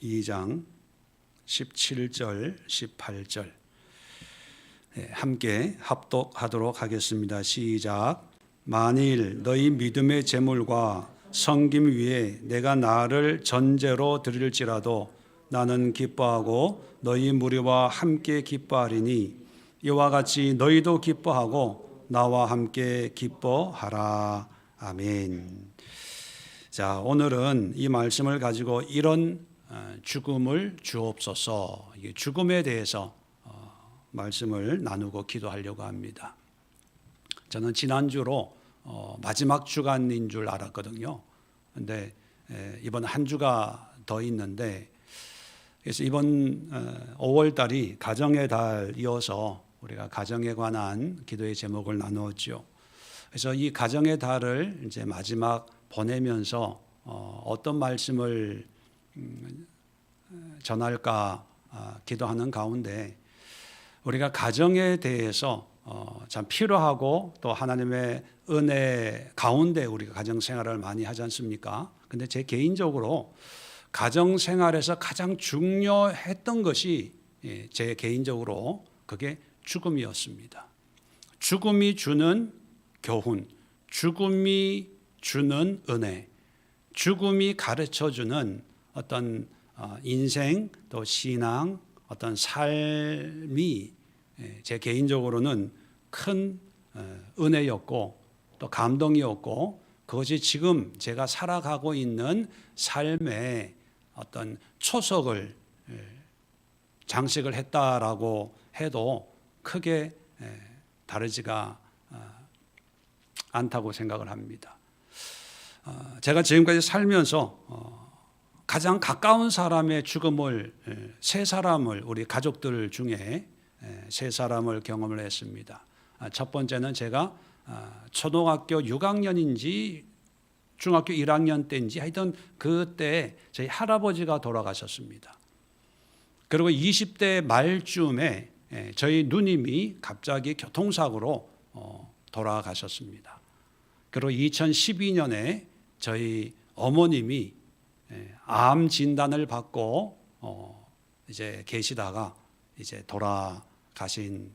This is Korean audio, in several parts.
2장 17절, 18절 함께 합독하도록 하겠습니다. 시작. 만일 너희 믿음의 제물과 섬김 위에 내가 나를 전제로 드릴지라도 나는 기뻐하고 너희 무리와 함께 기뻐하리니 이와 같이 너희도 기뻐하고 나와 함께 기뻐하라. 아멘. 자, 오늘은 이 말씀을 가지고 이런 죽음을 주옵소서, 죽음에 대해서 말씀을 나누고 기도하려고 합니다. 저는 지난주로 마지막 주간인 줄 알았거든요. 근데 이번 한 주가 더 있는데, 그래서 이번 5월 달이 가정의 달이어서 우리가 가정에 관한 기도의 제목을 나누었죠. 그래서 이 가정의 달을 이제 마지막 보내면서 어떤 말씀을 전할까 기도하는 가운데, 우리가 가정에 대해서 참 필요하고 또 하나님의 은혜 가운데 우리가 가정 생활을 많이 하지 않습니까? 근데 제 개인적으로 가정 생활에서 가장 중요했던 것이 제 개인적으로 그게 죽음이었습니다. 죽음이 주는 교훈, 죽음이 주는 은혜, 죽음이 가르쳐주는 어떤 인생 또 신앙, 어떤 삶이 제 개인적으로는 큰 은혜였고 또 감동이었고, 그것이 지금 제가 살아가고 있는 삶의 어떤 초석을 장식을 했다라고 해도 크게 다르지가 않다고 생각을 합니다. 제가 지금까지 살면서 가장 가까운 사람의 죽음을 세 사람을, 우리 가족들 중에 세 사람을 경험을 했습니다. 첫 번째는 제가 초등학교 6학년인지 중학교 1학년 때인지 하여튼 그때 저희 할아버지가 돌아가셨습니다. 그리고 20대 말쯤에 저희 누님이 갑자기 교통사고로 돌아가셨습니다. 그리고 2012년에 저희 어머님이 암 진단을 받고 이제 계시다가 이제 돌아가신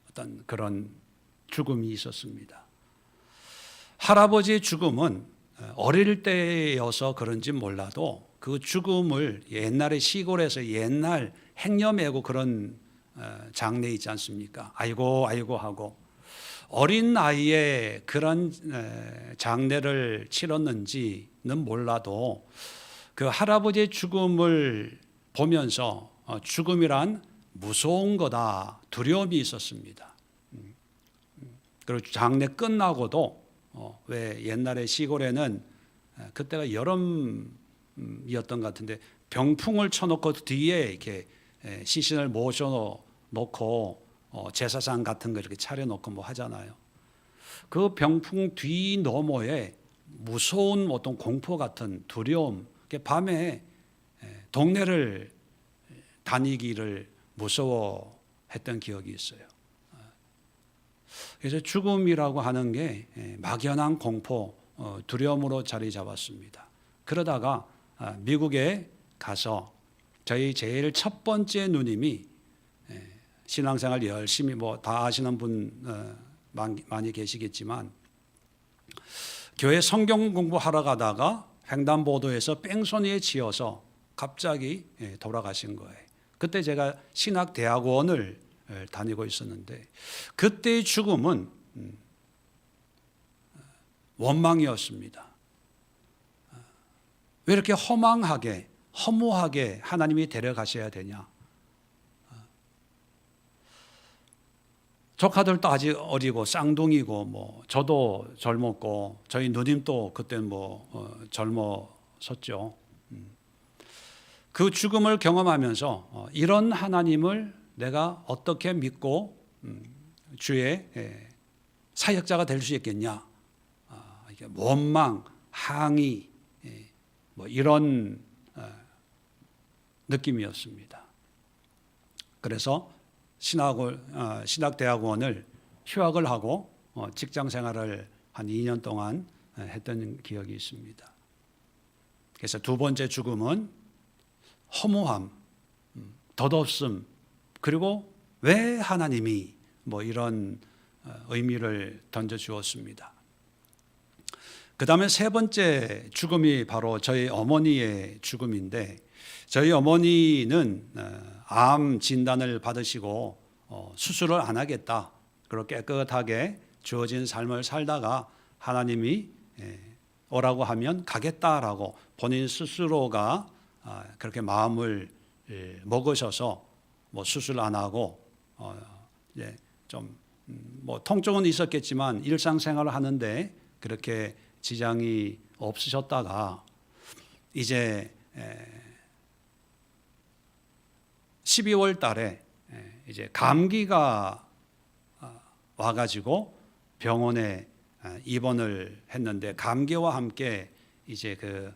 어떤 그런 죽음이 있었습니다. 할아버지의 죽음은 어릴 때여서 그런지 몰라도 그 죽음을 옛날에 시골에서 옛날 행여매고 그런 장례 있지 않습니까? 아이고 아이고 하고 어린 나이에 그런 장례를 치렀는지는 몰라도 그 할아버지의 죽음을 보면서 죽음이란 무서운 거다, 두려움이 있었습니다. 그리고 장례 끝나고도 왜 옛날에 시골에는 그때가 여름이었던 것 같은데 병풍을 쳐놓고 뒤에 이렇게 시신을 모셔놓고 제사상 같은 거 이렇게 차려놓고 뭐 하잖아요. 그 병풍 뒤 너머에 무서운 어떤 공포 같은 두려움, 밤에 동네를 다니기를 무서워했던 기억이 있어요. 그래서 죽음이라고 하는 게 막연한 공포, 두려움으로 자리 잡았습니다. 그러다가 미국에 가서 저희 제일 첫 번째 누님이 신앙생활 열심히 뭐 다 아시는 분 많이 계시겠지만, 교회 성경 공부하러 가다가 횡단보도에서 뺑소니에 치여서 갑자기 돌아가신 거예요. 그때 제가 신학대학원을 다니고 있었는데, 그때의 죽음은 원망이었습니다. 왜 이렇게 허망하게 허무하게 하나님이 데려가셔야 되냐. 조카들도 아직 어리고 쌍둥이고 뭐 저도 젊었고 저희 누님도 그때 뭐 젊었었죠. 그 죽음을 경험하면서 이런 하나님을 내가 어떻게 믿고 주의 사역자가 될 수 있겠냐. 원망, 항의 뭐 이런 느낌이었습니다. 그래서 신학대학원을 휴학을 하고 직장 생활을 한 2년 동안 했던 기억이 있습니다. 그래서 두 번째 죽음은 허무함, 덧없음, 그리고 왜 하나님이 뭐 이런 의미를 던져 주었습니다. 그 다음에 세 번째 죽음이 바로 저희 어머니의 죽음인데, 저희 어머니는 암 진단을 받으시고 수술을 안 하겠다, 그리고 깨끗하게 주어진 삶을 살다가 하나님이 오라고 하면 가겠다라고 본인 스스로가 그렇게 마음을 먹으셔서 뭐 수술 안 하고 이제 좀 뭐 통증은 있었겠지만 일상생활을 하는데 그렇게 지장이 없으셨다가 이제 12월 달에 이제 감기가 와가지고 병원에 입원을 했는데, 감기와 함께 이제 그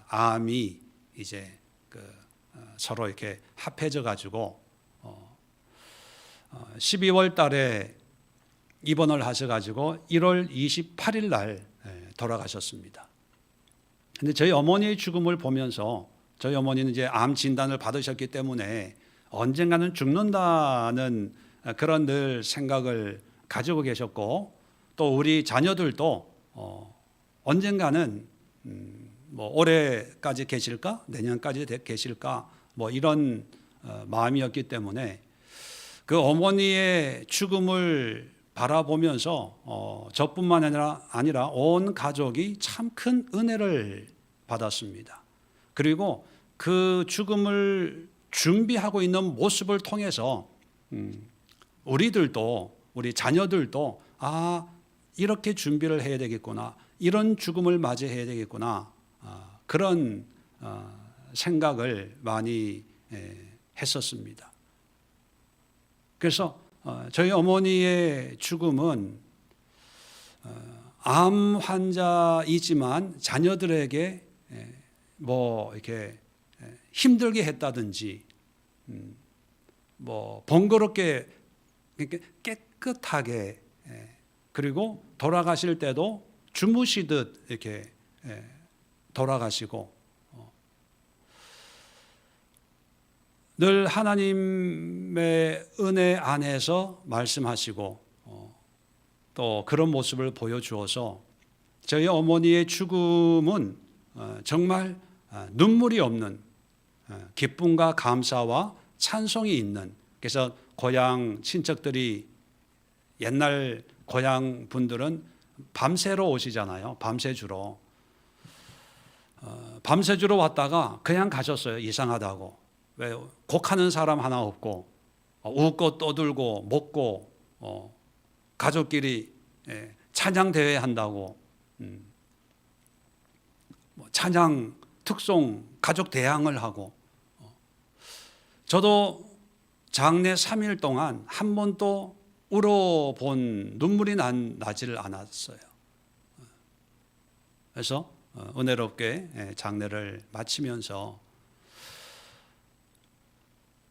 암이 이제 그 서로 이렇게 합해져 가지고 12월 달에 입원을 하셔가지고 1월 28일 날 돌아가셨습니다. 근데 저희 어머니의 죽음을 보면서, 저희 어머니는 이제 암 진단을 받으셨기 때문에 언젠가는 죽는다는 그런 늘 생각을 가지고 계셨고, 또 우리 자녀들도 언젠가는 뭐 올해까지 계실까, 내년까지 계실까, 뭐 이런 마음이었기 때문에 그 어머니의 죽음을 바라보면서 저뿐만 아니라 온 가족이 참 큰 은혜를 받았습니다. 그리고 그 죽음을 준비하고 있는 모습을 통해서 우리들도, 우리 자녀들도 이렇게 준비를 해야 되겠구나, 이런 죽음을 맞이해야 되겠구나, 그런 생각을 많이 했었습니다. 그래서 저희 어머니의 죽음은 암 환자이지만 자녀들에게 뭐 이렇게 힘들게 했다든지 뭐 번거롭게, 깨끗하게, 그리고 돌아가실 때도 주무시듯 이렇게 돌아가시고, 늘 하나님의 은혜 안에서 말씀하시고 또 그런 모습을 보여주어서 저희 어머니의 죽음은 정말 눈물이 없는 기쁨과 감사와 찬송이 있는, 그래서 고향 친척들이, 옛날 고향 분들은 밤새러 오시잖아요. 밤새주러 왔다가 그냥 가셨어요. 이상하다고. 왜 곡하는 사람 하나 없고, 웃고 떠들고 먹고, 가족끼리 찬양 대회 한다고, 찬양 특송 가족 대항을 하고, 저도 장례 3일 동안 한 번도 울어본, 눈물이 나지를 않았어요. 그래서 은혜롭게 장례를 마치면서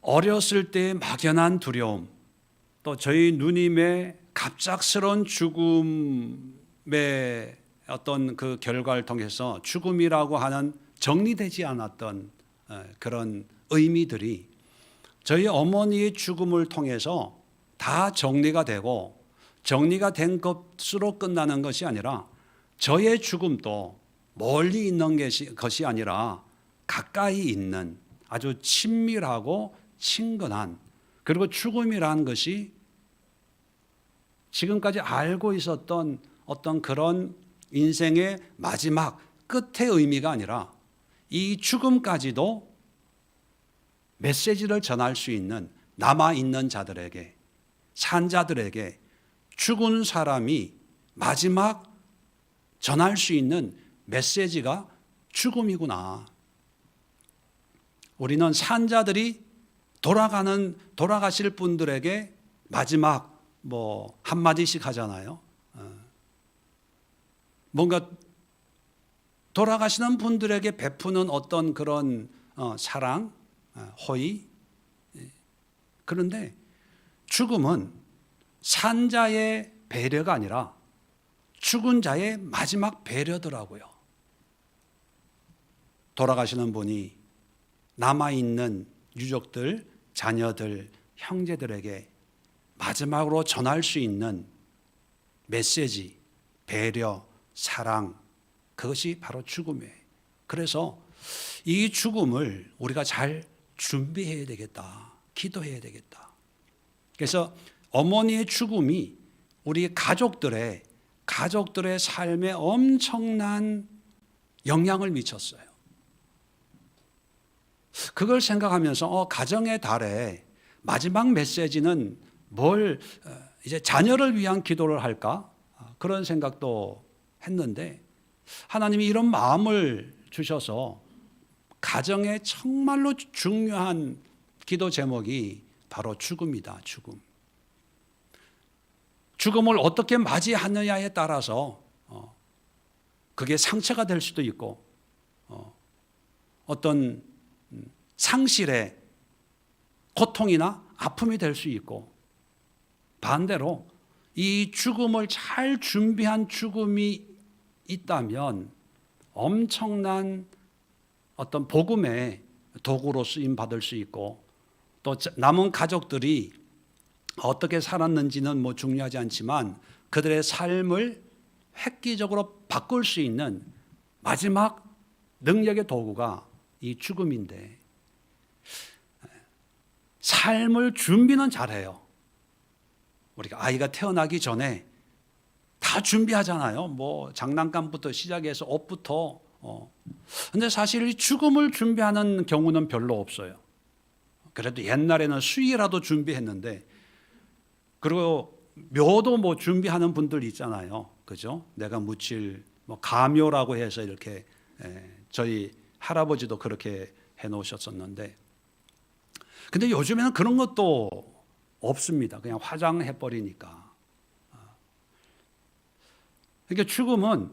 어렸을 때의 막연한 두려움, 또 저희 누님의 갑작스러운 죽음의 어떤 그 결과를 통해서 죽음이라고 하는 정리되지 않았던 그런 의미들이 저희 어머니의 죽음을 통해서 다 정리가 되고, 정리가 된 것으로 끝나는 것이 아니라 저의 죽음도 멀리 있는 것이 아니라 가까이 있는 아주 친밀하고 친근한, 그리고 죽음이라는 것이 지금까지 알고 있었던 어떤 그런 인생의 마지막 끝의 의미가 아니라 이 죽음까지도 메시지를 전할 수 있는, 남아있는 자들에게, 산 자들에게 죽은 사람이 마지막 전할 수 있는 메시지가 죽음이구나. 우리는 산 자들이 돌아가실 분들에게 마지막 뭐 한마디씩 하잖아요. 뭔가 돌아가시는 분들에게 베푸는 어떤 그런 사랑, 호의. 그런데 죽음은 산 자의 배려가 아니라 죽은 자의 마지막 배려더라고요. 돌아가시는 분이 남아있는 유족들, 자녀들, 형제들에게 마지막으로 전할 수 있는 메시지, 배려, 사랑, 그것이 바로 죽음이에요. 그래서 이 죽음을 우리가 잘 준비해야 되겠다. 기도해야 되겠다. 그래서 어머니의 죽음이 우리 가족들의 삶에 엄청난 영향을 미쳤어요. 그걸 생각하면서 가정의 달에 마지막 메시지는 이제 자녀를 위한 기도를 할까? 그런 생각도 했는데 하나님이 이런 마음을 주셔서 가정에 정말로 중요한 기도 제목이 바로 죽음이다. 죽음을 어떻게 맞이하느냐에 따라서 그게 상처가 될 수도 있고 어떤 상실의 고통이나 아픔이 될 수 있고, 반대로 이 죽음을 잘 준비한 죽음이 있다면 엄청난 어떤 복음의 도구로 쓰임 받을 수 있고, 또 남은 가족들이 어떻게 살았는지는 중요하지 않지만 그들의 삶을 획기적으로 바꿀 수 있는 마지막 능력의 도구가 이 죽음인데, 삶을 준비는 잘해요. 우리가 아이가 태어나기 전에 다 준비하잖아요. 장난감부터 시작해서 옷부터. 근데 사실 이 죽음을 준비하는 경우는 별로 없어요. 그래도 옛날에는 수의라도 준비했는데, 그리고 묘도 준비하는 분들 있잖아요. 그죠? 내가 묻힐 가묘라고 해서 이렇게 저희 할아버지도 그렇게 해 놓으셨었는데, 근데 요즘에는 그런 것도 없습니다. 그냥 화장해 버리니까. 그러니까 죽음은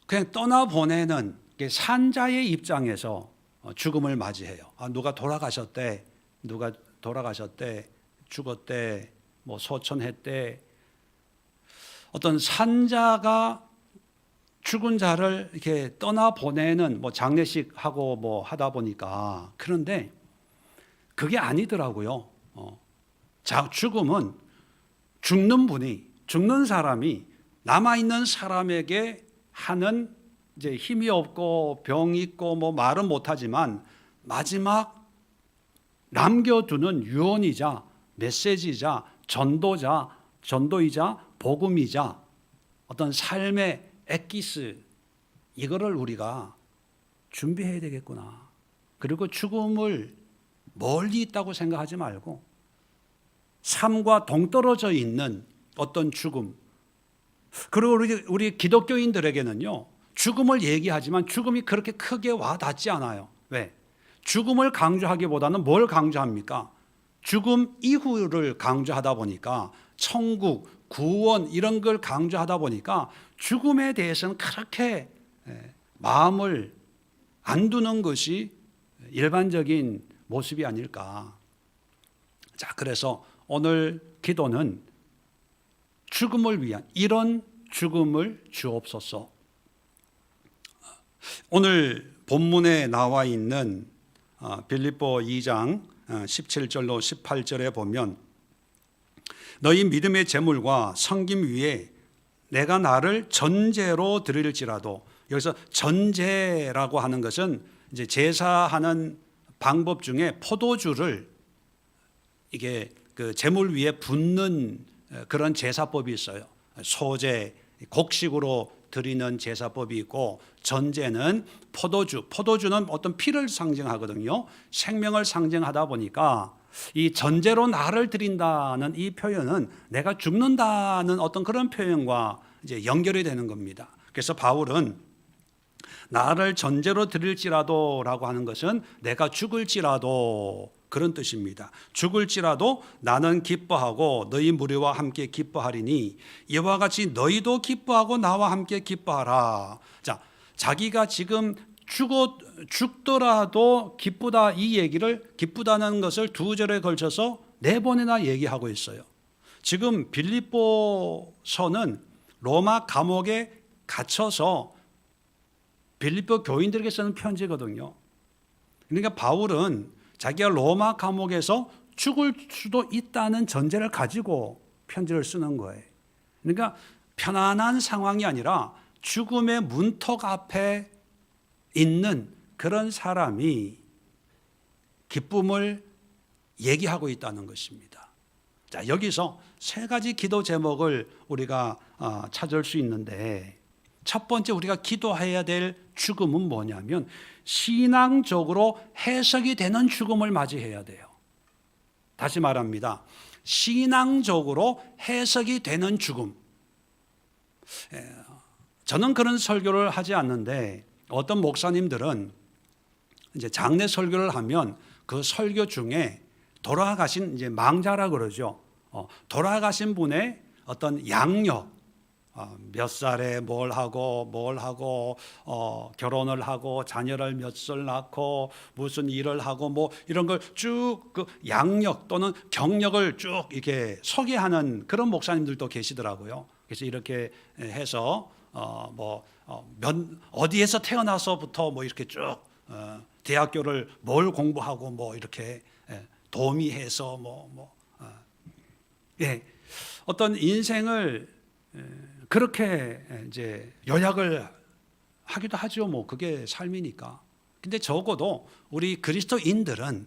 그냥 떠나보내는 산자의 입장에서 죽음을 맞이해요. 누가 돌아가셨대, 죽었대, 소천했대. 어떤 산자가 죽은 자를 이렇게 떠나보내는 장례식 하고 하다 보니까, 그런데 그게 아니더라고요. 죽음은 죽는 사람이 남아있는 사람에게 하는, 이제 힘이 없고 병 있고 말은 못하지만 마지막 남겨두는 유언이자 메시지이자 전도이자 복음이자 어떤 삶의 엑기스, 이거를 우리가 준비해야 되겠구나. 그리고 죽음을 멀리 있다고 생각하지 말고 삶과 동떨어져 있는 어떤 죽음. 그리고 우리 기독교인들에게는요, 죽음을 얘기하지만 죽음이 그렇게 크게 와닿지 않아요. 왜? 죽음을 강조하기보다는 뭘 강조합니까? 죽음 이후를 강조하다 보니까, 천국, 구원 이런 걸 강조하다 보니까 죽음에 대해서는 그렇게 마음을 안 두는 것이 일반적인 모습이 아닐까. 자, 그래서 오늘 기도는 죽음을 위한, 이런 죽음을 주옵소서. 오늘 본문에 나와 있는 빌립보 2장 17절로 18절에 보면, 너희 믿음의 제물과 섬김 위에 내가 나를 전제로 드릴지라도, 여기서 전제라고 하는 것은 이제 제사하는 방법 중에 포도주를 이게 그 제물 위에 붓는 그런 제사법이 있어요. 소제, 곡식으로 드리는 제사법이 있고, 전제는 포도주는 어떤 피를 상징하거든요. 생명을 상징하다 보니까 이 전제로 나를 드린다는 이 표현은 내가 죽는다는 어떤 그런 표현과 이제 연결이 되는 겁니다. 그래서 바울은 나를 전제로 드릴지라도라고 하는 것은 내가 죽을지라도, 그런 뜻입니다. 죽을지라도 나는 기뻐하고 너희 무리와 함께 기뻐하리니 이와 같이 너희도 기뻐하고 나와 함께 기뻐하라. 자, 자기가 지금 죽더라도 기쁘다, 이 얘기를, 기쁘다는 것을 2절에 걸쳐서 4번이나 얘기하고 있어요. 지금 빌립보서는 로마 감옥에 갇혀서 빌립보 교인들에게 쓰는 편지거든요. 그러니까 바울은 자기가 로마 감옥에서 죽을 수도 있다는 전제를 가지고 편지를 쓰는 거예요. 그러니까 편안한 상황이 아니라 죽음의 문턱 앞에 있는 그런 사람이 기쁨을 얘기하고 있다는 것입니다. 자, 여기서 세 가지 기도 제목을 우리가 찾을 수 있는데, 첫 번째 우리가 기도해야 될 죽음은 뭐냐면 신앙적으로 해석이 되는 죽음을 맞이해야 돼요. 다시 말합니다. 신앙적으로 해석이 되는 죽음. 저는 그런 설교를 하지 않는데 어떤 목사님들은 이제 장례 설교를 하면 그 설교 중에 돌아가신 이제 망자라 그러죠. 돌아가신 분의 어떤 양력, 몇 살에 뭘 하고 결혼을 하고 자녀를 몇 살 낳고 무슨 일을 하고 뭐 이런 걸 쭉 그 양력 또는 경력을 쭉 이렇게 소개하는 그런 목사님들도 계시더라고요. 그래서 이렇게 해서 어디에서 태어나서부터 뭐 이렇게 쭉 대학교를 뭘 공부하고 뭐 이렇게 도미해서 어떤 인생을 그렇게 이제 요약을 하기도 하죠. 뭐 그게 삶이니까. 근데 적어도 우리 그리스도인들은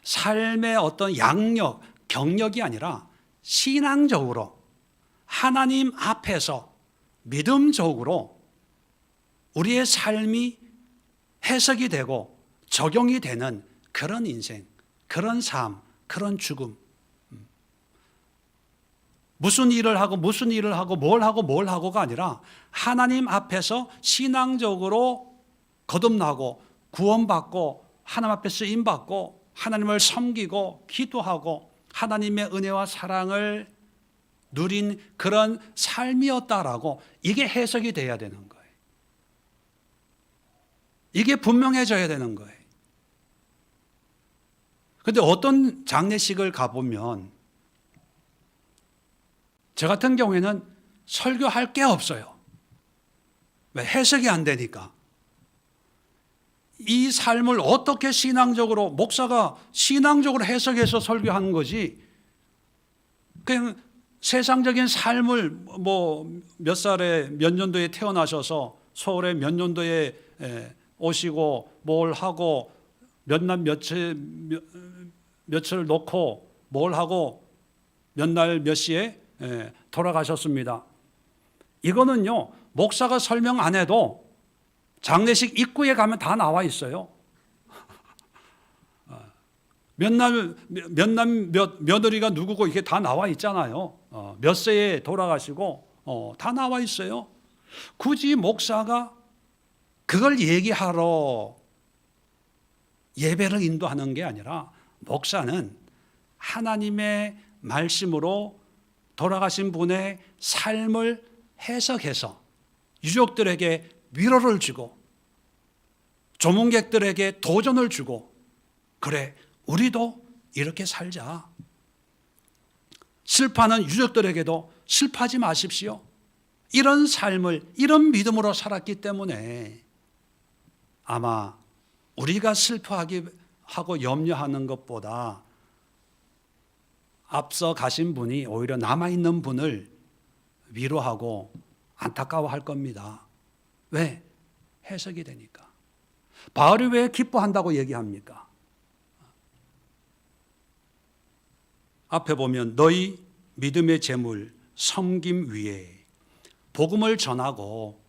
삶의 어떤 양력, 경력이 아니라 신앙적으로 하나님 앞에서 믿음적으로 우리의 삶이 해석이 되고 적용이 되는 그런 인생, 그런 삶, 그런 죽음. 무슨 일을 하고 뭘 하고가 아니라 하나님 앞에서 신앙적으로 거듭나고 구원받고 하나님 앞에 쓰임받고 하나님을 섬기고 기도하고 하나님의 은혜와 사랑을 누린 그런 삶이었다라고 이게 해석이 돼야 되는 거예요. 이게 분명해져야 되는 거예요. 그런데 어떤 장례식을 가보면 저 같은 경우에는 설교할 게 없어요. 왜? 해석이 안 되니까. 이 삶을 어떻게 신앙적으로, 목사가 신앙적으로 해석해서 설교하는 거지, 그냥 세상적인 삶을 뭐 몇 살에 몇 년도에 태어나셔서 서울에 몇 년도에 오시고 뭘 하고 몇 날 며칠 놓고 뭘 하고 몇 날 몇 시에 돌아가셨습니다. 이거는요, 목사가 설명 안 해도 장례식 입구에 가면 다 나와 있어요. 며느리가 누구고 이게 다 나와 있잖아요. 몇 세에 돌아가시고 다 나와 있어요. 굳이 목사가 그걸 얘기하러 예배를 인도하는 게 아니라 목사는 하나님의 말씀으로 돌아가신 분의 삶을 해석해서 유족들에게 위로를 주고 조문객들에게 도전을 주고, 그래 우리도 이렇게 살자. 슬퍼하는 유족들에게도 슬퍼하지 마십시오. 이런 삶을, 이런 믿음으로 살았기 때문에 아마 우리가 슬퍼하고 염려하는 것보다 앞서 가신 분이 오히려 남아있는 분을 위로하고 안타까워할 겁니다. 왜? 해석이 되니까. 바울이 왜 기뻐한다고 얘기합니까? 앞에 보면 너희 믿음의 재물 섬김 위에 복음을 전하고,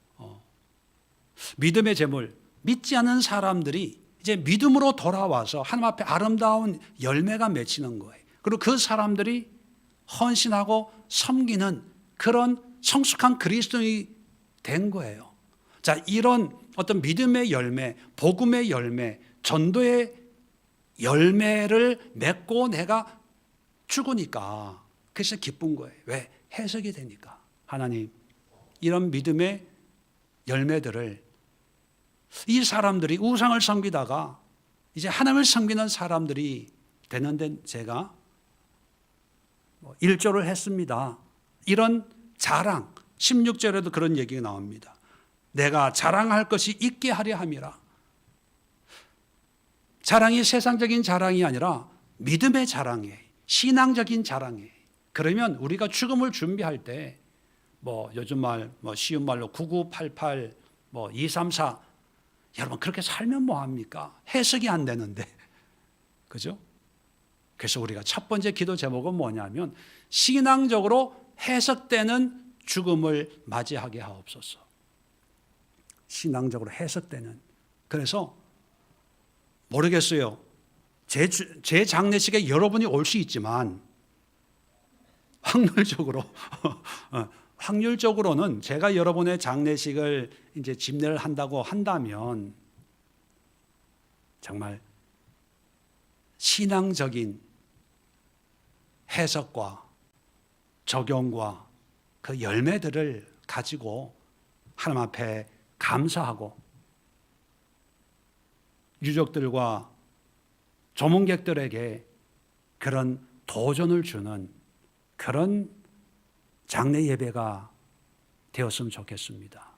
믿음의 재물, 믿지 않은 사람들이 이제 믿음으로 돌아와서 하나님 앞에 아름다운 열매가 맺히는 거예요. 그리고 그 사람들이 헌신하고 섬기는 그런 성숙한 그리스도인이 된 거예요. 자, 이런 어떤 믿음의 열매, 복음의 열매, 전도의 열매를 맺고 내가 죽으니까 그래서 기쁜 거예요. 왜? 해석이 되니까. 하나님, 이런 믿음의 열매들을 이 사람들이 우상을 섬기다가 이제 하나님을 섬기는 사람들이 되는데 제가 일조를 했습니다. 이런 자랑, 16절에도 그런 얘기가 나옵니다. 내가 자랑할 것이 있게 하려 함이라. 자랑이 세상적인 자랑이 아니라 믿음의 자랑이에요. 신앙적인 자랑이에요. 그러면 우리가 죽음을 준비할 때 요즘 말 쉬운 말로 9988 234 여러분 그렇게 살면 뭐 합니까? 해석이 안 되는데. 그죠? 그래서 우리가 첫 번째 기도 제목은 뭐냐면 신앙적으로 해석되는 죽음을 맞이하게 하옵소서. 신앙적으로 해석되는. 그래서 모르겠어요. 제 장례식에 여러분이 올 수 있지만 확률적으로는 제가 여러분의 장례식을 이제 집례를 한다고 한다면 정말 신앙적인 해석과 적용과 그 열매들을 가지고 하나님 앞에 감사하고 유족들과 조문객들에게 그런 도전을 주는 그런 장례 예배가 되었으면 좋겠습니다.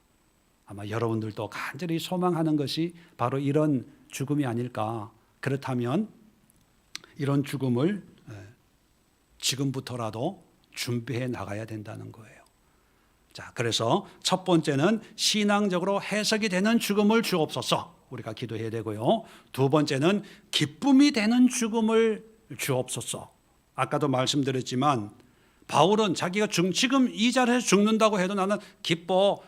아마 여러분들도 간절히 소망하는 것이 바로 이런 죽음이 아닐까. 그렇다면 이런 죽음을 지금부터라도 준비해 나가야 된다는 거예요. 자, 그래서 첫 번째는 신앙적으로 해석이 되는 죽음을 주옵소서. 우리가 기도해야 되고요. 두 번째는 기쁨이 되는 죽음을 주옵소서. 아까도 말씀드렸지만 바울은 자기가 지금 이 자리에서 죽는다고 해도 나는 기뻐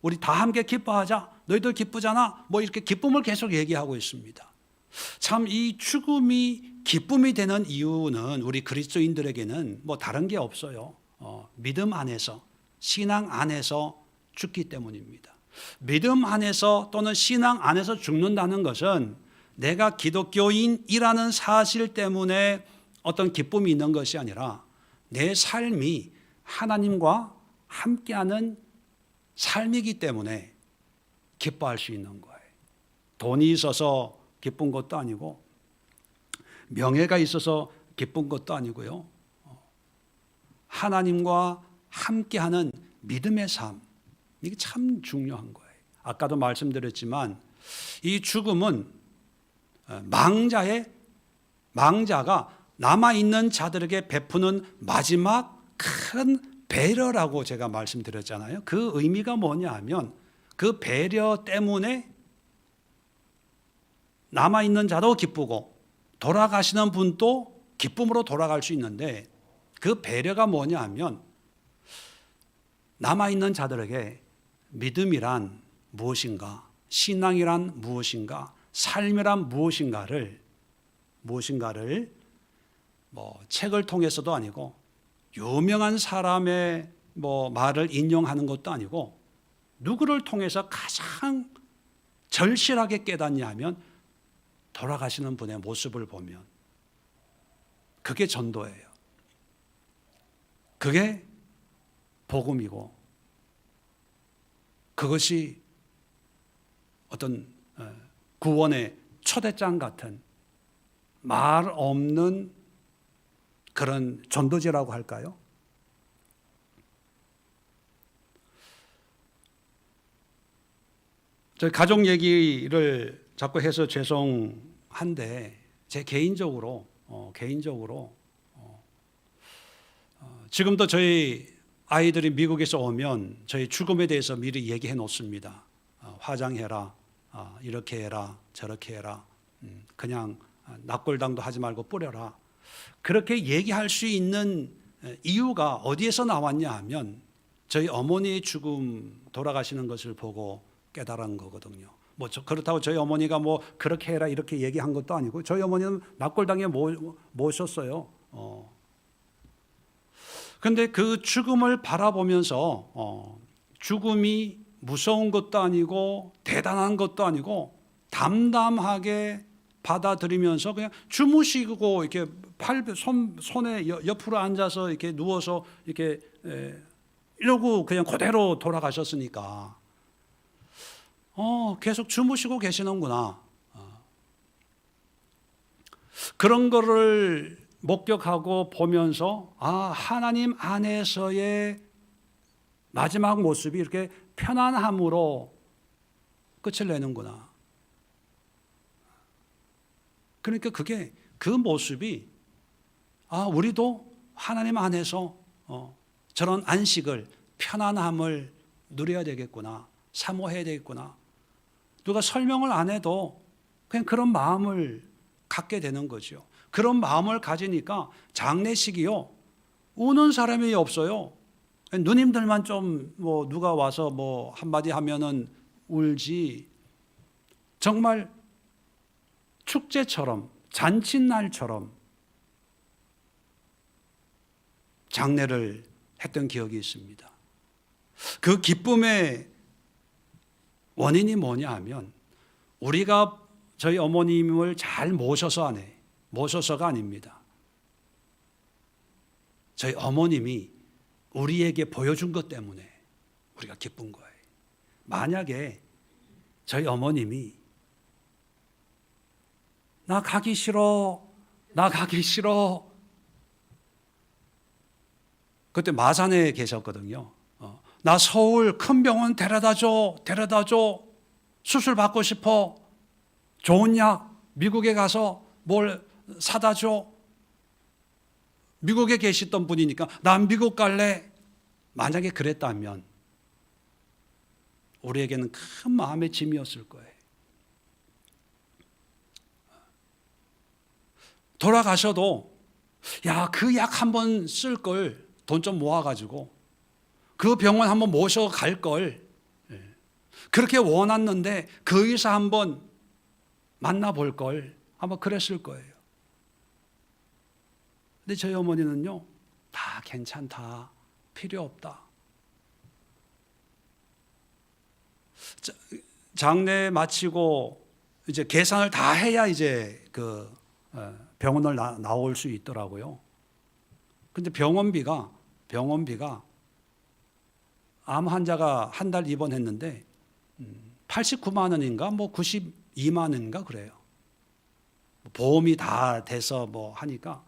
우리 다 함께 기뻐하자. 너희들 기쁘잖아. 이렇게 기쁨을 계속 얘기하고 있습니다. 참 이 죽음이 기쁨이 되는 이유는 우리 그리스도인들에게는 다른 게 없어요. 믿음 안에서 신앙 안에서 죽기 때문입니다. 믿음 안에서 또는 신앙 안에서 죽는다는 것은 내가 기독교인이라는 사실 때문에 어떤 기쁨이 있는 것이 아니라 내 삶이 하나님과 함께하는 삶이기 때문에 기뻐할 수 있는 거예요. 돈이 있어서 기쁜 것도 아니고 명예가 있어서 기쁜 것도 아니고요. 하나님과 함께하는 믿음의 삶, 이게 참 중요한 거예요. 아까도 말씀드렸지만 이 죽음은 망자가 남아있는 자들에게 베푸는 마지막 큰 배려라고 제가 말씀드렸잖아요. 그 의미가 뭐냐 하면 그 배려 때문에 남아있는 자도 기쁘고 돌아가시는 분도 기쁨으로 돌아갈 수 있는데 그 배려가 뭐냐 하면 남아있는 자들에게 믿음이란 무엇인가, 신앙이란 무엇인가, 삶이란 무엇인가를 책을 통해서도 아니고 유명한 사람의 말을 인용하는 것도 아니고 누구를 통해서 가장 절실하게 깨닫냐 하면 돌아가시는 분의 모습을 보면 그게 전도예요. 그게 복음이고 그것이 어떤 구원의 초대장 같은 말 없는 그런 전도제라고 할까요? 저희 가족 얘기를 자꾸 해서 죄송한데 제 개인적으로 지금도 저희 아이들이 미국에서 오면 저희 죽음에 대해서 미리 얘기해 놓습니다. 화장해라, 이렇게 해라, 저렇게 해라, 그냥 납골당도 하지 말고 뿌려라. 그렇게 얘기할 수 있는 이유가 어디에서 나왔냐 하면 저희 어머니의 죽음, 돌아가시는 것을 보고 깨달은 거거든요. 그렇다고 저희 어머니가 그렇게 해라 이렇게 얘기한 것도 아니고 저희 어머니는 납골당에 모셨어요. 그런데 그 죽음을 바라보면서 죽음이 무서운 것도 아니고 대단한 것도 아니고 담담하게 받아들이면서 그냥 주무시고 이렇게 손에 옆으로 앉아서 이렇게 누워서 이렇게 이러고 그냥 그대로 돌아가셨으니까 계속 주무시고 계시는구나. 그런 거를 목격하고 보면서 하나님 안에서의 마지막 모습이 이렇게 편안함으로 끝을 내는구나. 그러니까 그 모습이 우리도 하나님 안에서 저런 안식을, 편안함을 누려야 되겠구나, 사모해야 되겠구나. 누가 설명을 안 해도 그냥 그런 마음을 갖게 되는 거죠. 그런 마음을 가지니까 장례식이요, 우는 사람이 없어요. 누님들만 좀 누가 와서 한마디 하면은 울지, 정말 축제처럼, 잔칫날처럼 장례를 했던 기억이 있습니다. 그 기쁨의 원인이 뭐냐 하면, 우리가 저희 어머님을 잘 모셔서가 아닙니다. 저희 어머님이 우리에게 보여준 것 때문에 우리가 기쁜 거예요. 만약에 저희 어머님이 나 가기 싫어 그때 마산에 계셨거든요. 나 서울 큰 병원 데려다 줘. 수술 받고 싶어. 좋은 약 미국에 가서 뭘 사다 줘. 미국에 계시던 분이니까 난 미국 갈래. 만약에 그랬다면 우리에게는 큰 마음의 짐이었을 거예요. 돌아가셔도 그 약 한번 쓸 걸, 돈 좀 모아가지고 그 병원 한번 모셔갈 걸, 그렇게 원했는데 그 의사 한번 만나볼 걸, 아마 그랬을 거예요. 근데 저희 어머니는요, 다 괜찮다, 필요 없다. 장례 마치고 이제 계산을 다 해야 이제 그 병원을 나올 수 있더라고요. 근데 병원비가 암 환자가 한 달 입원했는데 89만 원인가 92만 원인가 그래요. 보험이 다 돼서 하니까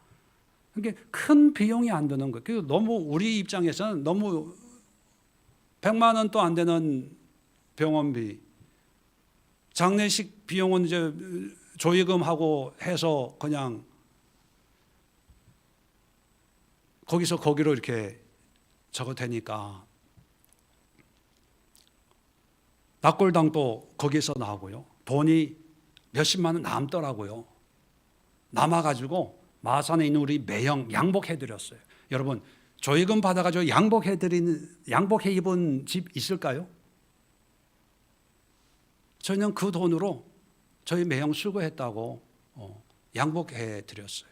그게 큰 비용이 안 드는 거예요. 너무 우리 입장에서는 너무 100만 원도 안 되는 병원비, 장례식 비용은 이제 조의금하고 해서 그냥 거기로 이렇게 되니까 납골당도 거기서 나오고요. 돈이 몇십만 원 남더라고요. 남아가지고 마산에 있는 우리 매형 양복해드렸어요. 여러분, 조의금 받아가지고 양복해 입은 집 있을까요? 저희는 그 돈으로 저희 매형 수고했다고 양복해드렸어요.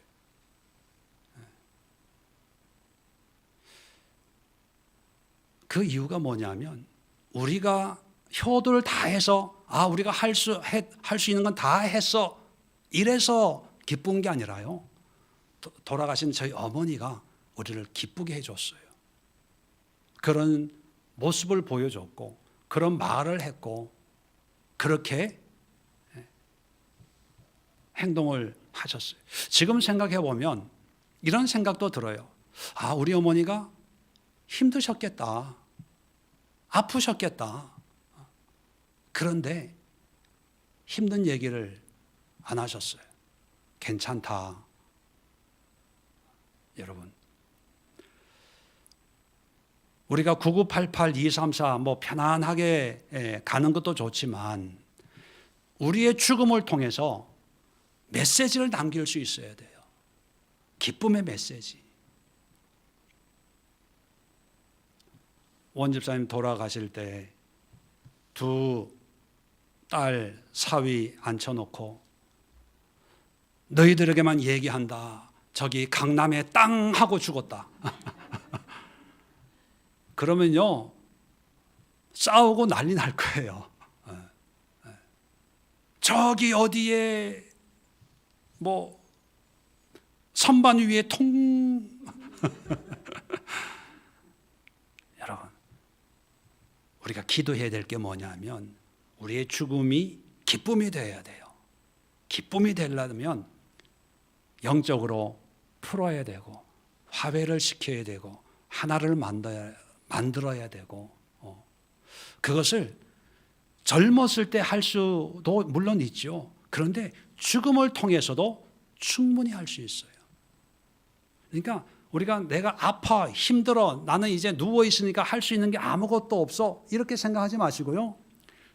그 이유가 뭐냐면, 우리가 효도를 다 해서 우리가 할 수 있는 건 다 했어, 이래서 기쁜 게 아니라요, 돌아가신 저희 어머니가 우리를 기쁘게 해줬어요. 그런 모습을 보여줬고 그런 말을 했고 그렇게 행동을 하셨어요. 지금 생각해 보면 이런 생각도 들어요. 우리 어머니가 힘드셨겠다, 아프셨겠다. 그런데 힘든 얘기를 안 하셨어요. 괜찮다. 여러분, 우리가 9988, 234 편안하게 가는 것도 좋지만 우리의 죽음을 통해서 메시지를 남길 수 있어야 돼요. 기쁨의 메시지. 원 집사님 돌아가실 때 두 딸 사위 앉혀놓고 너희들에게만 얘기한다. 저기 강남에 땅 하고 죽었다. 그러면요, 싸우고 난리 날 거예요. 저기 어디에 선반 위에 여러분, 우리가 기도해야 될 게 뭐냐면 우리의 죽음이 기쁨이 되어야 돼요. 기쁨이 되려면 영적으로 풀어야 되고 화해를 시켜야 되고 하나를 만들어야 되고 그것을 젊었을 때 할 수도 물론 있죠. 그런데 죽음을 통해서도 충분히 할 수 있어요. 그러니까 우리가 내가 아파, 힘들어, 나는 이제 누워 있으니까 할 수 있는 게 아무것도 없어, 이렇게 생각하지 마시고요.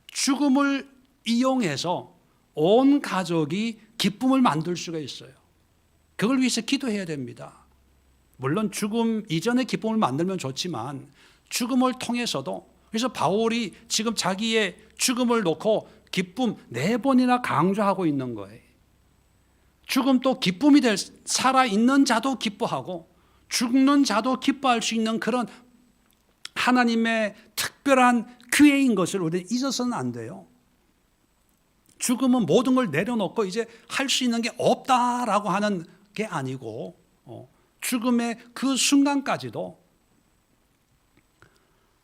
죽음을 이용해서 온 가족이 기쁨을 만들 수가 있어요. 그걸 위해서 기도해야 됩니다. 물론 죽음 이전의 기쁨을 만들면 좋지만 죽음을 통해서도, 그래서 바울이 지금 자기의 죽음을 놓고 기쁨 4번이나 강조하고 있는 거예요. 죽음도 기쁨이 될, 살아있는 자도 기뻐하고 죽는 자도 기뻐할 수 있는 그런 하나님의 특별한 기회인 것을 우리는 잊어서는 안 돼요. 죽음은 모든 걸 내려놓고 이제 할 수 있는 게 없다라고 하는 게 아니고, 죽음의 그 순간까지도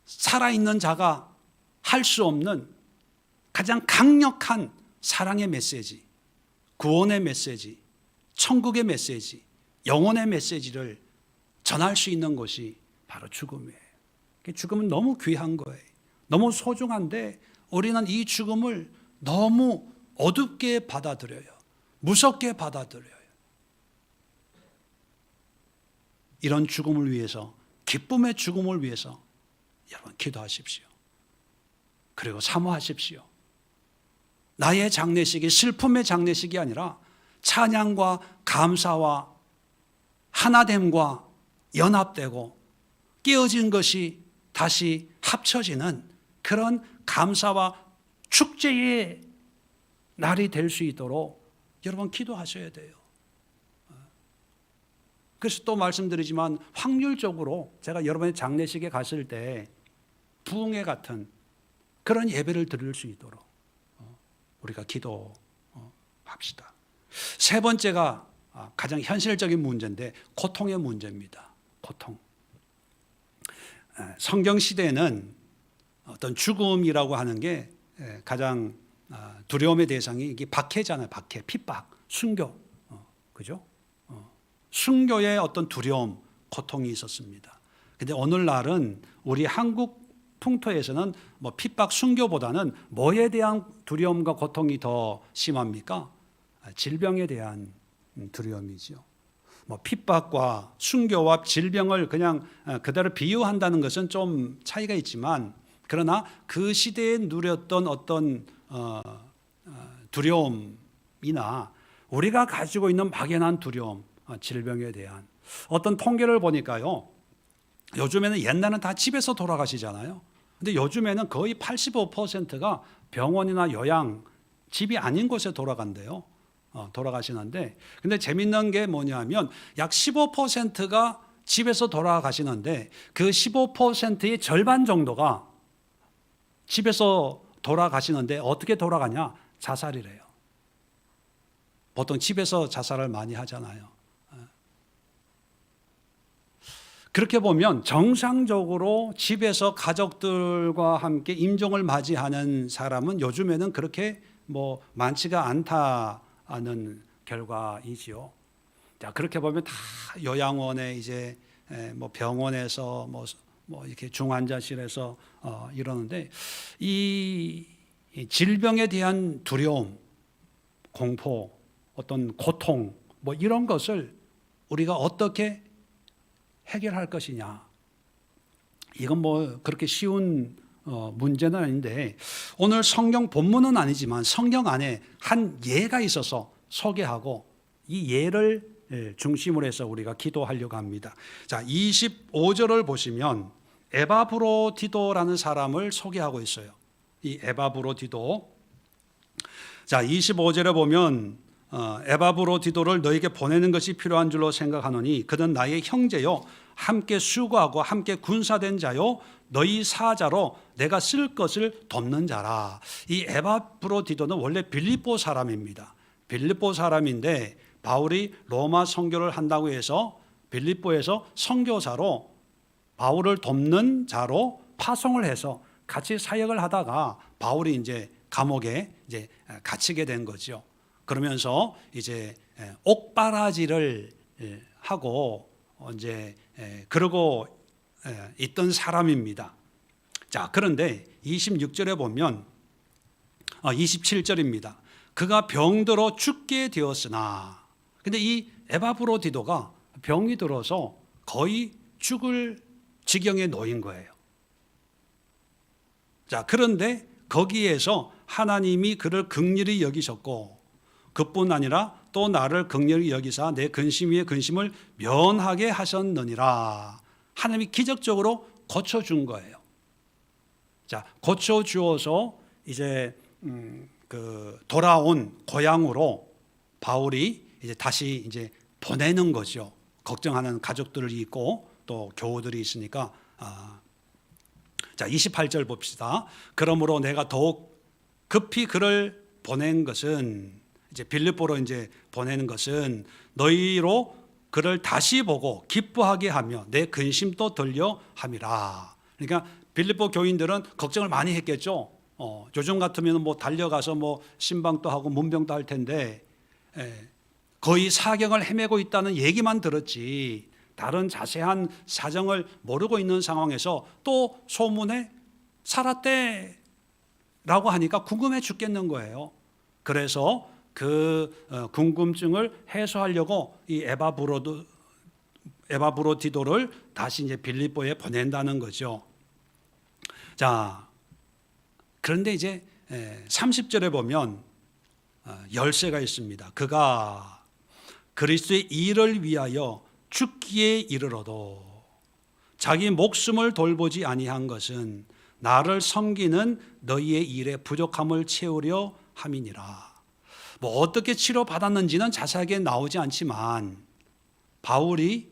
살아있는 자가 할 수 없는 가장 강력한 사랑의 메시지, 구원의 메시지, 천국의 메시지, 영혼의 메시지를 전할 수 있는 것이 바로 죽음이에요. 죽음은 너무 귀한 거예요. 너무 소중한데 우리는 이 죽음을 너무 어둡게 받아들여요. 무섭게 받아들여요. 이런 죽음을 위해서, 기쁨의 죽음을 위해서 여러분 기도하십시오. 그리고 사모하십시오. 나의 장례식이 슬픔의 장례식이 아니라 찬양과 감사와 하나됨과 연합되고 깨어진 것이 다시 합쳐지는 그런 감사와 축제의 날이 될 수 있도록 여러분 기도하셔야 돼요. 그래서 또 말씀드리지만 확률적으로 제가 여러분의 장례식에 갔을 때 부흥회 같은 그런 예배를 드릴 수 있도록 우리가 기도합시다. 세 번째가 가장 현실적인 문제인데 고통의 문제입니다. 고통. 성경 시대에는 어떤 죽음이라고 하는 게 가장 두려움의 대상이 이게 박해잖아요. 박해, 핍박, 순교, 그죠? 순교의 어떤 두려움, 고통이 있었습니다. 근데 오늘날은 우리 한국 풍토에서는 뭐 핍박, 순교보다는 뭐에 대한 두려움과 고통이 더 심합니까? 질병에 대한 두려움이죠. 뭐 핍박과 순교와 질병을 그냥 그대로 비유한다는 것은 좀 차이가 있지만, 그러나 그 시대에 누렸던 어떤 두려움이나 우리가 가지고 있는 막연한 두려움, 질병에 대한 어떤 통계를 보니까요, 요즘에는 옛날은 다 집에서 돌아가시잖아요. 근데 요즘에는 거의 85%가 병원이나 요양, 집이 아닌 곳에 돌아간대요. 돌아가시는데, 근데 재밌는 게 뭐냐면 약 15%가 집에서 돌아가시는데 그 15%의 절반 정도가 집에서 돌아가시는데 어떻게 돌아가냐? 자살이래요. 보통 집에서 자살을 많이 하잖아요. 그렇게 보면 정상적으로 집에서 가족들과 함께 임종을 맞이하는 사람은 요즘에는 그렇게 뭐 많지가 않다는 결과이지요. 자, 그렇게 보면 다 요양원에 이제 뭐 병원에서 뭐 이렇게 중환자실에서 이러는데, 이 질병에 대한 두려움, 공포, 어떤 고통, 뭐 이런 것을 우리가 어떻게 해결할 것이냐. 이건 뭐 그렇게 쉬운 문제는 아닌데, 오늘 성경 본문은 아니지만 성경 안에 한 예가 있어서 소개하고 이 예를 중심으로 해서 우리가 기도하려고 합니다. 자, 25절을 보시면 에바브로디도라는 사람을 소개하고 있어요. 이 에바브로디도. 자, 25절에 보면 에바브로디도를 너에게 보내는 것이 필요한 줄로 생각하노니 그는 나의 형제요 함께 수고하고 함께 군사된 자요 너희 사자로 내가 쓸 것을 돕는 자라. 이 에바브로디도는 원래 빌립보 사람입니다. 빌립보 사람인데 바울이 로마 선교를 한다고 해서 빌립보에서 선교사로 바울을 돕는 자로 파송을 해서 같이 사역을 하다가 바울이 이제 감옥에 이제 갇히게 된 거죠. 그러면서 이제 옥바라지를 하고 이제 그러고 있던 사람입니다. 자, 그런데 26절에 보면 27절입니다. 그가 병들어 죽게 되었으나, 근데 이 에바브로디도가 병이 들어서 거의 죽을 지경에 놓인 거예요. 자, 그런데 거기에서 하나님이 그를 긍휼히 여기셨고, 그뿐 아니라 또 나를 긍휼히 여기사 내 근심 위에 근심을 면하게 하셨느니라. 하나님이 기적적으로 고쳐준 거예요. 자, 고쳐주어서 이제 돌아온 고향으로 바울이 이제 다시 이제 보내는 거죠. 걱정하는 가족들이 있고 또 교우들이 있으니까. 자, 28절 봅시다. 그러므로 내가 더욱 급히 그를 보낸 것은, 이제 빌립보로 이제 보내는 것은 너희로 그를 다시 보고 기뻐하게 하며 내 근심도 들려 함이라. 그러니까 빌립보 교인들은 걱정을 많이 했겠죠. 요즘 같으면 뭐 달려가서 뭐 신방도 하고 문병도 할 텐데, 거의 사경을 헤매고 있다는 얘기만 들었지 다른 자세한 사정을 모르고 있는 상황에서 또 소문에 살았대 라고 하니까 궁금해 죽겠는 거예요. 그래서 그 궁금증을 해소하려고 이 에바브로디도를 다시 이제 빌립보에 보낸다는 거죠. 자, 그런데 이제 30절에 보면 열쇠가 있습니다. 그가 그리스도의 일을 위하여 죽기에 이르러도 자기 목숨을 돌보지 아니한 것은 나를 섬기는 너희의 일에 부족함을 채우려 함이니라. 뭐 어떻게 치료받았는지는 자세하게 나오지 않지만 바울이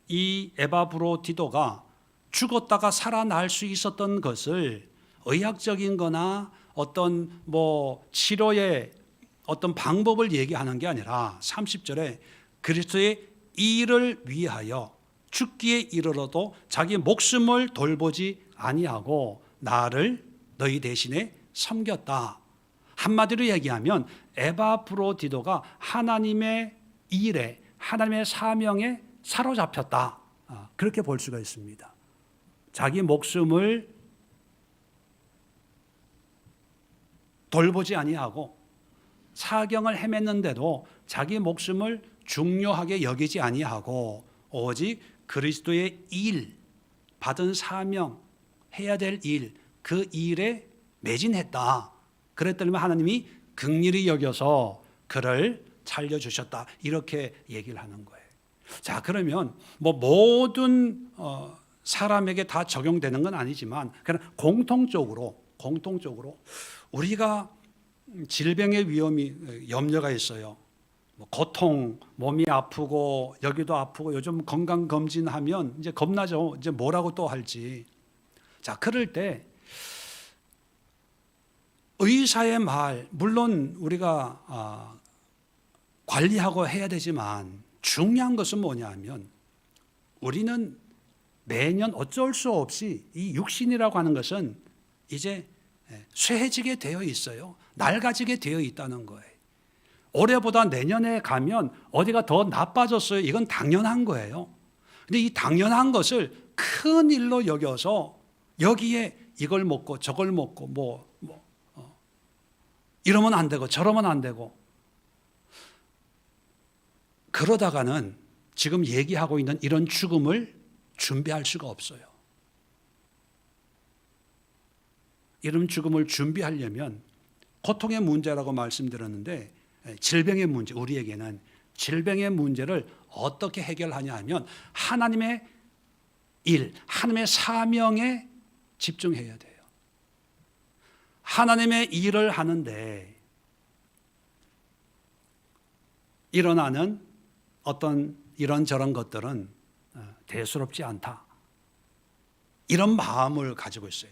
이 에바브로디도가 죽었다가 살아날 수 있었던 것을 의학적인 거나 어떤 뭐 치료의 어떤 방법을 얘기하는 게 아니라 30절에 그리스도의 일을 위하여 죽기에 이르러도 자기 목숨을 돌보지 아니하고 나를 너희 대신에 섬겼다. 한마디로 얘기하면 에바브로디도가 하나님의 일에, 하나님의 사명에 사로잡혔다. 그렇게 볼 수가 있습니다. 자기 목숨을 돌보지 아니하고 사경을 헤맸는데도 자기 목숨을 중요하게 여기지 아니하고 오직 그리스도의 일, 받은 사명, 해야 될 일, 그 일에 매진했다. 그랬더니 하나님이 긍휼히 여겨서 그를 살려주셨다. 이렇게 얘기를 하는 거예요. 자, 그러면 뭐 모든 사람에게 다 적용되는 건 아니지만 그냥 공통적으로 우리가 질병의 위험이 염려가 있어요. 뭐 고통, 몸이 아프고 여기도 아프고 요즘 건강 검진하면 이제 겁나죠. 이제 뭐라고 또 할지. 자, 그럴 때 의사의 말, 물론 우리가 관리하고 해야 되지만 중요한 것은 뭐냐면 우리는 매년 어쩔 수 없이 이 육신이라고 하는 것은 이제 쇠해지게 되어 있어요. 낡아지게 되어 있다는 거예요. 올해보다 내년에 가면 어디가 더 나빠졌어요. 이건 당연한 거예요. 근데 이 당연한 것을 큰 일로 여겨서 여기에 이걸 먹고 저걸 먹고 이러면 안 되고 저러면 안 되고 그러다가는 지금 얘기하고 있는 이런 죽음을 준비할 수가 없어요. 이런 죽음을 준비하려면 고통의 문제라고 말씀드렸는데 질병의 문제, 우리에게는 질병의 문제를 어떻게 해결하냐 하면 하나님의 일, 하나님의 사명에 집중해야 돼요. 하나님의 일을 하는데 일어나는 어떤 이런저런 것들은 대수롭지 않다. 이런 마음을 가지고 있어야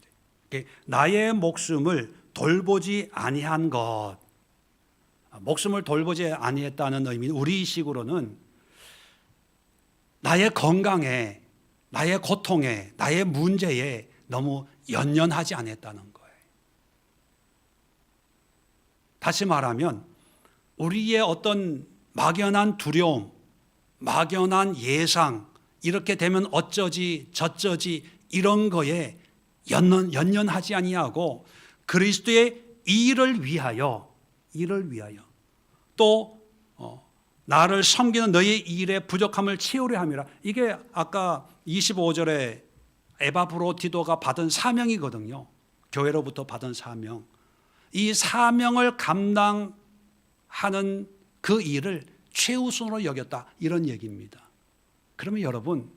돼요. 나의 목숨을 돌보지 아니한 것, 목숨을 돌보지 아니했다는 의미는 우리식으로는 나의 건강에, 나의 고통에, 나의 문제에 너무 연연하지 않았다는 거예요. 다시 말하면 우리의 어떤 막연한 두려움, 막연한 예상, 이렇게 되면 어쩌지 저쩌지 이런 거에 연연하지 아니하고 그리스도의 일을 위하여 이를 위하여 또 나를 섬기는 너희 일의 부족함을 채우려 함이라. 이게 아까 25절에 에바브로디도가 받은 사명이거든요. 교회로부터 받은 사명. 이 사명을 감당하는 그 일을 최우선으로 여겼다, 이런 얘기입니다. 그러면 여러분,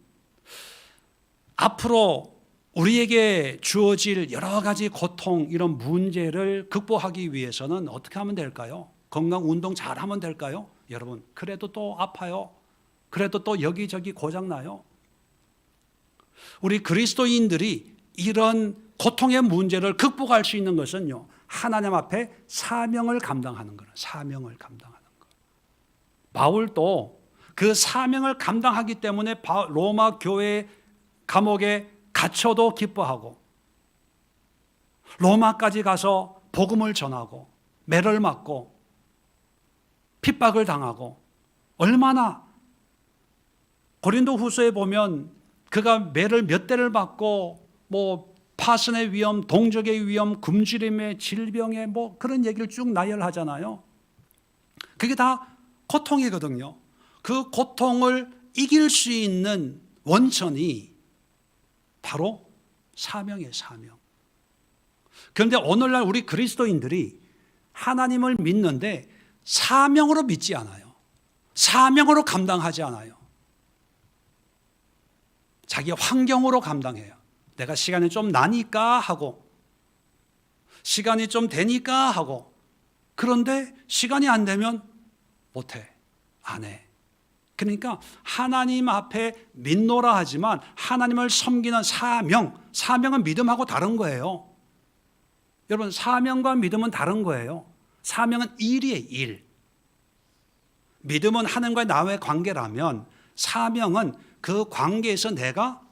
앞으로 우리에게 주어질 여러 가지 고통, 이런 문제를 극복하기 위해서는 어떻게 하면 될까요? 건강 운동 잘하면 될까요? 여러분, 그래도 또 아파요. 그래도 또 여기저기 고장나요. 우리 그리스도인들이 이런 고통의 문제를 극복할 수 있는 것은요, 하나님 앞에 사명을 감당하는 거예요. 사명을 감당하는 거. 바울도 그 사명을 감당하기 때문에 로마 교회 감옥에 갇혀도 기뻐하고, 로마까지 가서 복음을 전하고, 매를 맞고 핍박을 당하고, 얼마나, 고린도 후서에 보면 그가 매를 몇 대를 맞고 파선의 위험, 동족의 위험, 굶주림의 질병의 그런 얘기를 쭉 나열하잖아요. 그게 다 고통이거든요. 그 고통을 이길 수 있는 원천이 바로 사명이에요, 사명. 그런데 오늘날 우리 그리스도인들이 하나님을 믿는데 사명으로 믿지 않아요. 사명으로 감당하지 않아요. 자기 환경으로 감당해요. 내가 시간이 좀 나니까 하고, 시간이 좀 되니까 하고, 그런데 시간이 안 되면 못해, 안 해. 그러니까 하나님 앞에 믿노라 하지만 하나님을 섬기는 사명은 믿음하고 다른 거예요. 여러분, 사명과 믿음은 다른 거예요. 사명은 일이에요, 일. 믿음은 하나님과 나와의 관계라면 사명은 그 관계에서 내가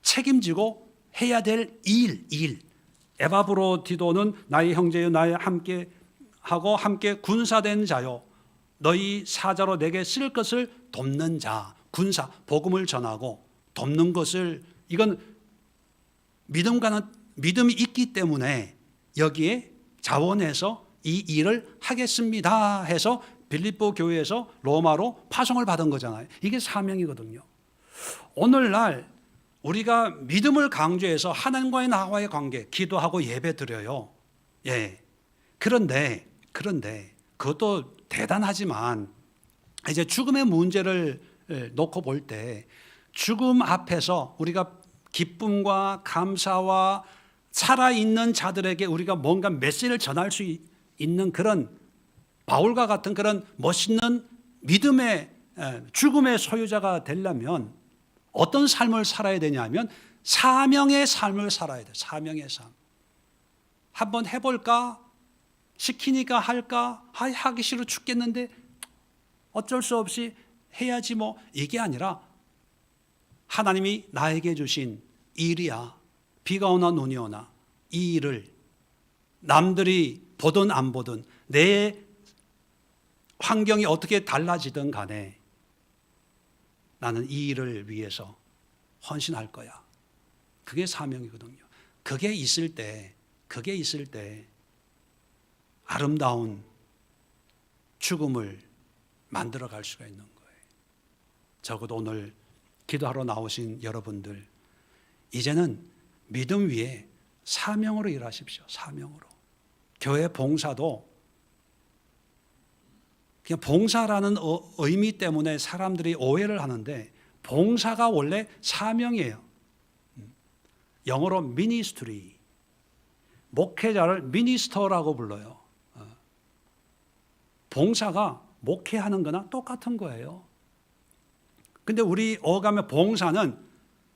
책임지고 해야 될 일. 에바브로디도는 나의 형제여, 나의 함께 하고 함께 군사된 자요, 너희 사자로 내게 쓸 것을 돕는 자. 군사, 복음을 전하고 돕는 것을, 이건 믿음이 있기 때문에 여기에 자원해서 이 일을 하겠습니다 해서 빌립보 교회에서 로마로 파송을 받은 거잖아요. 이게 사명이거든요. 오늘날 우리가 믿음을 강조해서 하나님과의 나와의 관계, 기도하고 예배 드려요. 예. 그런데 그것도 대단하지만 이제 죽음의 문제를 놓고 볼 때 죽음 앞에서 우리가 기쁨과 감사와 살아있는 자들에게 우리가 뭔가 메시지를 전할 수 있는 그런 바울과 같은 그런 멋있는 믿음의 죽음의 소유자가 되려면 어떤 삶을 살아야 되냐면 사명의 삶을 살아야 돼요. 사명의 삶. 한번 해볼까? 시키니까 할까? 하기 싫어 죽겠는데 어쩔 수 없이 해야지 이게 아니라 하나님이 나에게 주신 일이야. 비가 오나 눈이 오나 이 일을 남들이 보든 안 보든 내 환경이 어떻게 달라지든 간에 나는 이 일을 위해서 헌신할 거야. 그게 사명이거든요. 그게 있을 때 아름다운 죽음을 만들어 갈 수가 있는 거예요. 적어도 오늘 기도하러 나오신 여러분들, 이제는 믿음 위에 사명으로 일하십시오. 사명으로. 교회 봉사도 그냥 봉사라는 의미 때문에 사람들이 오해를 하는데 봉사가 원래 사명이에요. 영어로 미니스트리. 목회자를 미니스터라고 불러요. 봉사가 목회하는 거나 똑같은 거예요. 근데 우리 어감의 봉사는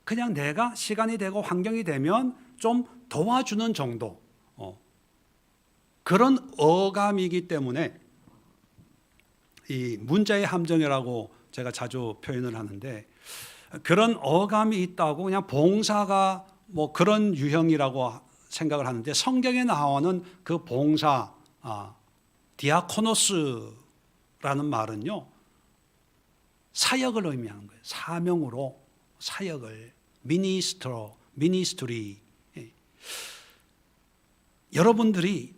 그냥 내가 시간이 되고 환경이 되면 좀 도와주는 정도, 그런 어감이기 때문에 이 문자의 함정이라고 제가 자주 표현을 하는데, 그런 어감이 있다고 그냥 봉사가 그런 유형이라고 생각을 하는데, 성경에 나오는 그 봉사, 디아코노스라는 말은요, 사역을 의미하는 거예요. 사명으로 사역을, 미니스트리. 여러분들이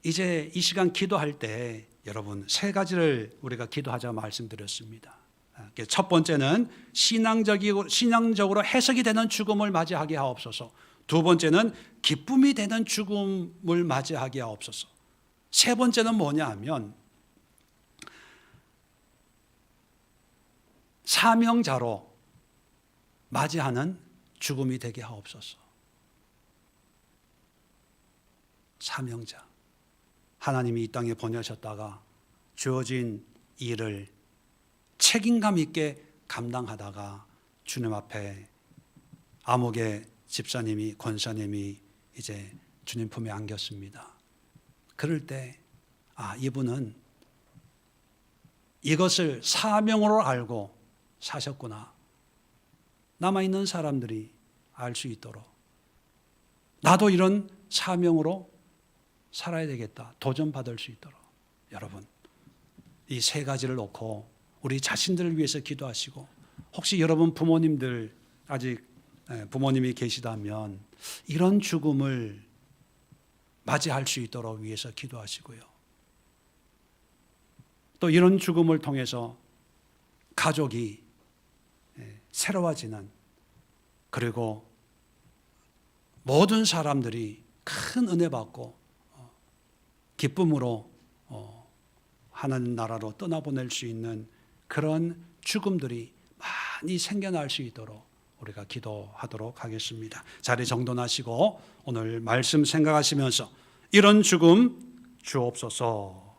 이제 이 시간 기도할 때 여러분 세 가지를 우리가 기도하자고 말씀드렸습니다. 첫 번째는 신앙적으로 해석이 되는 죽음을 맞이하게 하옵소서. 두 번째는 기쁨이 되는 죽음을 맞이하게 하옵소서. 세 번째는 뭐냐 하면 사명자로 맞이하는 죽음이 되게 하옵소서. 사명자. 하나님이 이 땅에 보내셨다가 주어진 일을 책임감 있게 감당하다가 주님 앞에 암흑의 집사님이, 권사님이 이제 주님 품에 안겼습니다. 그럴 때 이분은 이것을 사명으로 알고 사셨구나. 남아있는 사람들이 알 수 있도록 나도 이런 사명으로 살아야 되겠다. 도전받을 수 있도록. 여러분, 이 세 가지를 놓고 우리 자신들을 위해서 기도하시고, 혹시 여러분 부모님들 아직 부모님이 계시다면 이런 죽음을 맞이할 수 있도록 위해서 기도하시고요. 또 이런 죽음을 통해서 가족이 새로워지는, 그리고 모든 사람들이 큰 은혜 받고 기쁨으로 하나님 나라로 떠나보낼 수 있는 그런 죽음들이 많이 생겨날 수 있도록 우리가 기도하도록 하겠습니다. 자리 정돈하시고 오늘 말씀 생각하시면서 이런 죽음 주옵소서.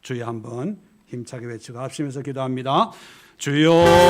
주여 한번 힘차게 외치고 합심해서 기도합니다. 주여.